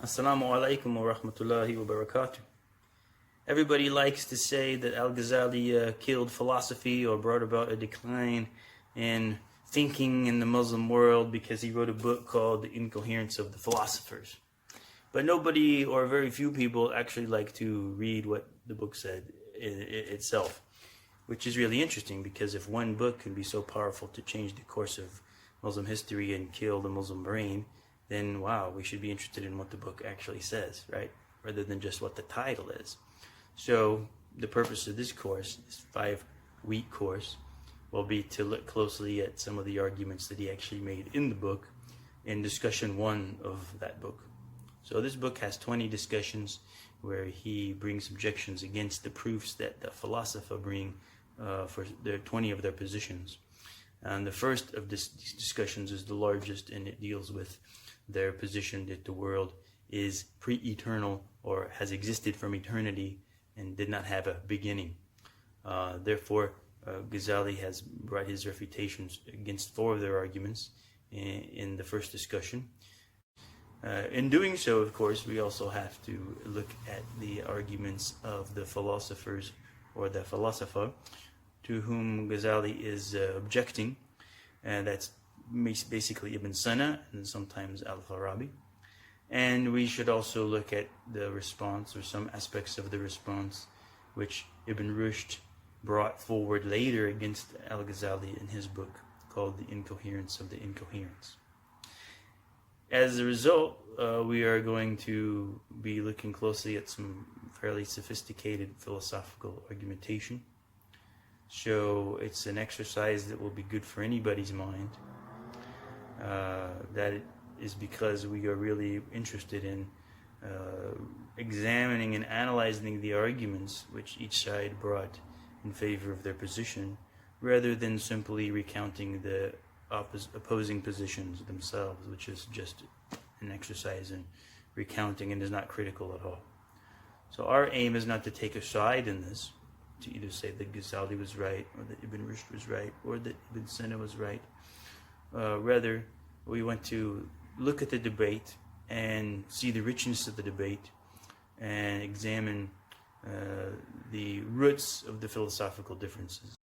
Assalamu alaikum wa rahmatullahi wa barakatuh. Everybody likes to say that Al-Ghazali killed philosophy or brought about a decline in thinking in the Muslim world because he wrote a book called The Incoherence of the Philosophers. But nobody, or very few people, actually like to read what the book said itself, which is really interesting, because if one book can be so powerful to change the course of Muslim history and kill the Muslim brain, then wow, we should be interested in what the book actually says, right? Rather than just what the title is. So the purpose of this course, this 5-week course, will be to look closely at some of the arguments that he actually made in the book in discussion 1 of that book. So this book has 20 discussions where he brings objections against the proofs that the Falasifa bring for their 20 of their positions. And the first of these discussions is the largest, and it deals with their position that the world is pre-eternal, or has existed from eternity and did not have a beginning. Therefore, Ghazali has brought his refutations against 4 of their arguments in the first discussion. In doing so, of course, we also have to look at the arguments of the philosophers, or the Falasifa, to whom Ghazali is objecting, and that's basically Ibn Sina and sometimes Al-Farabi. And we should also look at the response, or some aspects of the response, which Ibn Rushd brought forward later against Al-Ghazali in his book called The Incoherence of the Incoherence. As a result, we are going to be looking closely at some fairly sophisticated philosophical argumentation. So it's an exercise that will be good for anybody's mind. That is because we are really interested in examining and analyzing the arguments which each side brought in favor of their position, rather than simply recounting the opposing positions themselves, which is just an exercise in recounting and is not critical at all. So our aim is not to take a side in this, to either say that Ghazali was right, or that Ibn Rushd was right, or that Ibn Sina was right. Rather, we want to look at the debate and see the richness of the debate, and examine the roots of the philosophical differences.